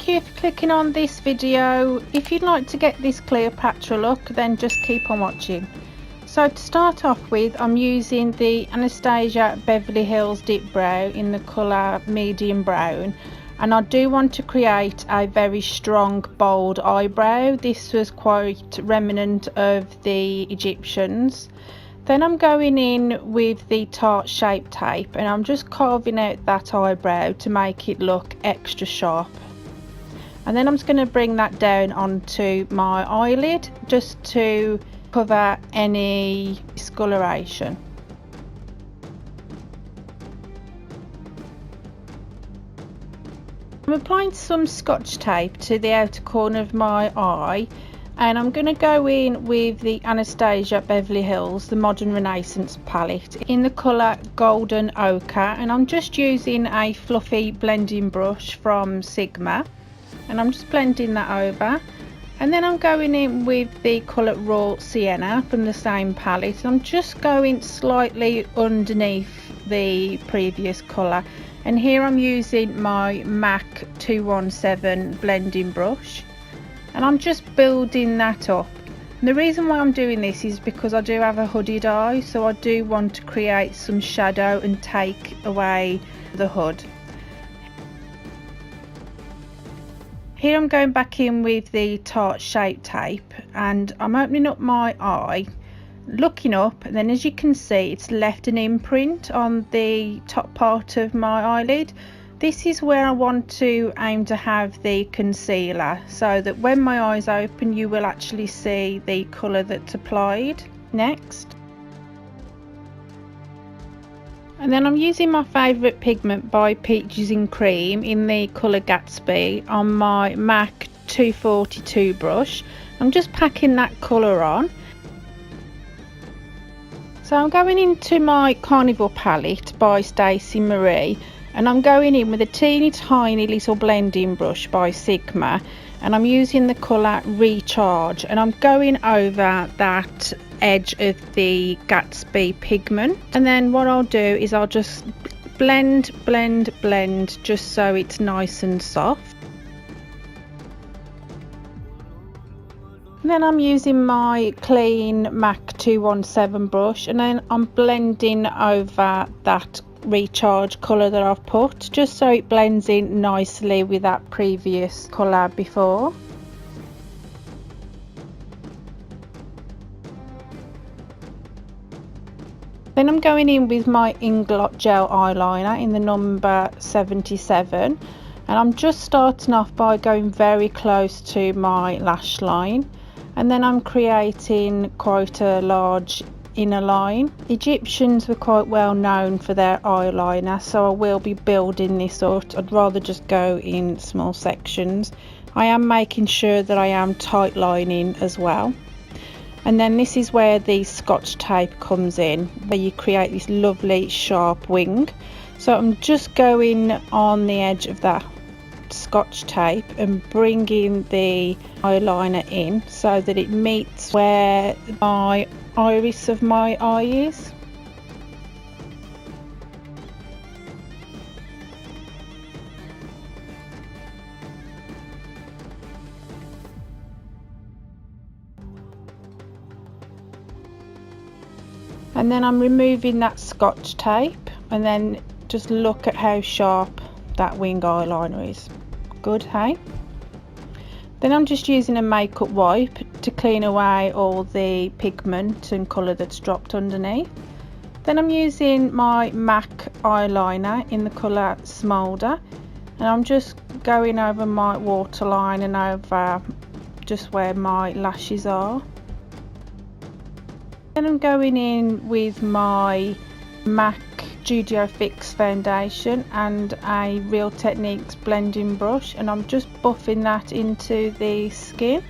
Thank you for clicking on this video. If you'd like to get this Cleopatra look, then just keep on watching. So to start off with, I'm using the Anastasia Beverly Hills Dip Brow in the colour medium brown, and I do want to create a very strong bold eyebrow. This was quite remnant of the Egyptians. Then I'm going in with the Tarte Shape Tape and I'm just carving out that eyebrow to make it look extra sharp. And then I'm just going to bring that down onto my eyelid just to cover any discoloration. I'm applying some Scotch tape to the outer corner of my eye, and I'm going to go in with the Anastasia Beverly Hills, the Modern Renaissance palette in the colour Golden Ochre, and I'm just using a fluffy blending brush from Sigma, and I'm just blending that over. And then I'm going in with the colour Raw Sienna from the same palette. I'm just going slightly underneath the previous colour, and here I'm using my MAC 217 blending brush, and I'm just building that up. And the reason why I'm doing this is because I do have a hooded eye, so I do want to create some shadow and take away the hood. Here I'm going back in with the Tarte Shape Tape and I'm opening up my eye, looking up, and then as you can see it's left an imprint on the top part of my eyelid. This is where I want to aim to have the concealer, so that when my eyes open you will actually see the colour that's applied. Next. And then I'm using my favourite pigment by Peaches and Cream in the colour Gatsby on my MAC 242 brush. I'm just packing that colour on. So I'm going into my Carnival palette by Stacey Marie, and I'm going in with a teeny tiny little blending brush by Sigma, and I'm using the colour Recharge, and I'm going over that edge of the Gatsby pigment. And then what I'll do is I'll just blend just so it's nice and soft. And then I'm using my clean MAC 217 brush, and then I'm blending over that Recharge colour that I've put, just so it blends in nicely with that previous colour before. Then I'm going in with my Inglorious Gel Eyeliner in the number 77, and I'm just starting off by going very close to my lash line, and then I'm creating quite a large inner line. Egyptians were quite well known for their eyeliner, so I will be building this up. I'd rather just go in small sections. I am making sure that I am tight lining as well. And then this is where the Scotch tape comes in, where you create this lovely sharp wing. So I'm just going on the edge of that Scotch tape and bringing the eyeliner in so that it meets where my iris of my eye is. And then I'm removing that Scotch tape, and then just look at how sharp that wing eyeliner is. Good, hey? Then I'm just using a makeup wipe to clean away all the pigment and colour that's dropped underneath. Then I'm using my MAC eyeliner in the colour Smolder, and I'm just going over my waterline and over just where my lashes are. Then I'm going in with my MAC Studio Fix foundation and a Real Techniques blending brush, and I'm just buffing that into the skin.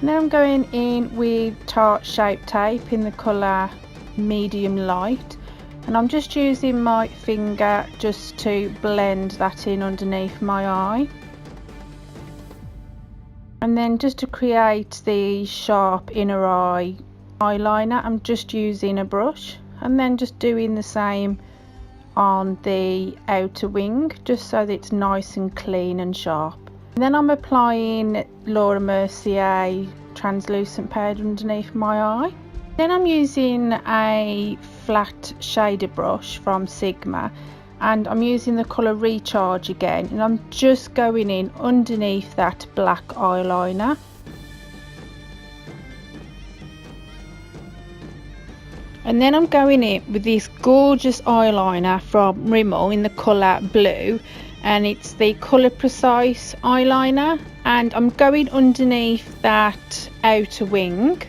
Now I'm going in with Tarte Shape Tape in the colour Medium Light, and I'm just using my finger just to blend that in underneath my eye. And then just to create the sharp inner eye eyeliner, I'm just using a brush, and then just doing the same on the outer wing, just so that it's nice and clean and sharp. And then I'm applying Laura Mercier translucent powder underneath my eye. Then I'm using a flat shader brush from Sigma, and I'm using the colour Recharge again, and I'm just going in underneath that black eyeliner. And then I'm going in with this gorgeous eyeliner from Rimmel in the colour blue, and it's the Colour Precise eyeliner, and I'm going underneath that outer wing,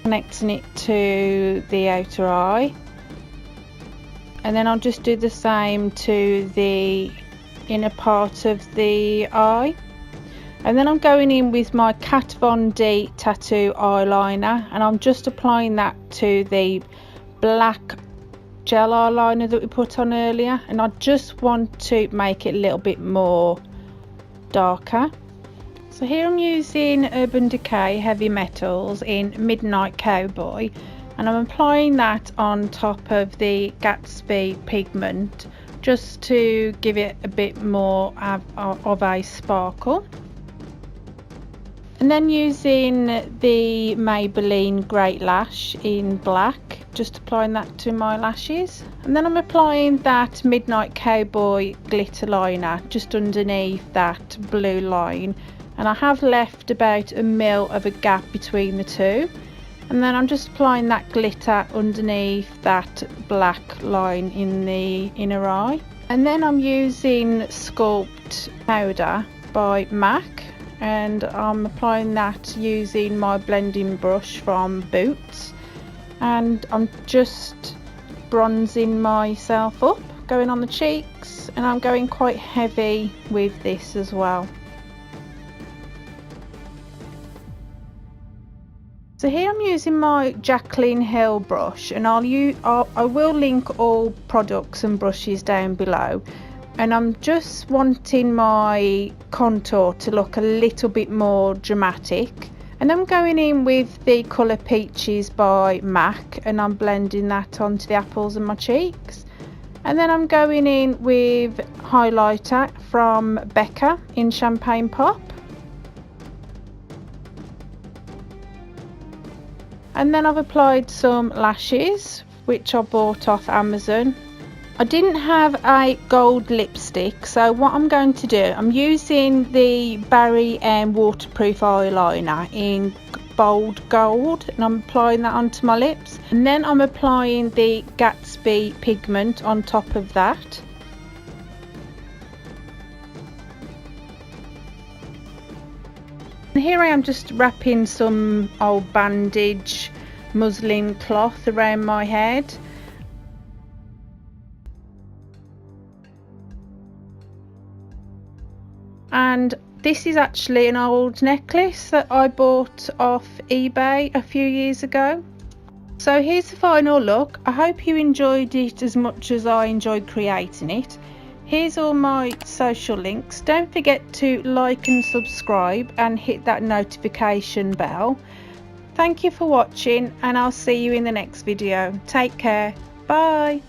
connecting it to the outer eye, and then I'll just do the same to the inner part of the eye. And then I'm going in with my Kat Von D tattoo eyeliner, and I'm just applying that to the black gel eyeliner that we put on earlier, and I just want to make it a little bit more darker. So here I'm using Urban Decay Heavy Metals in Midnight Cowboy, and I'm applying that on top of the Gatsby pigment just to give it a bit more of a sparkle. And then using the Maybelline Great Lash in black, just applying that to my lashes. And then I'm applying that Midnight Cowboy glitter liner just underneath that blue line, and I have left about a mil of a gap between the two. And then I'm just applying that glitter underneath that black line in the inner eye. And then I'm using Sculpt powder by MAC, and I'm applying that using my blending brush from Boots, and I'm just bronzing myself up, going on the cheeks, and I'm going quite heavy with this as well. So here I'm using my Jaclyn Hill brush, and I will link all products and brushes down below. And I'm just wanting my contour to look a little bit more dramatic, and I'm going in with the colour Peaches by MAC, and I'm blending that onto the apples of my cheeks. And then I'm going in with highlighter from Becca in Champagne Pop, and then I've applied some lashes which I bought off Amazon. I didn't have a gold lipstick, so what I'm going to do, I'm using the Barry waterproof eyeliner in bold gold, and I'm applying that onto my lips, and then I'm applying the Gatsby pigment on top of that. And here I am just wrapping some old bandage muslin cloth around my head. And this is actually an old necklace that I bought off eBay a few years ago. So here's the final look. I hope you enjoyed it as much as I enjoyed creating it. Here's all my social links. Don't forget to like and subscribe and hit that notification bell. Thank you for watching, and I'll see you in the next video. Take care. Bye.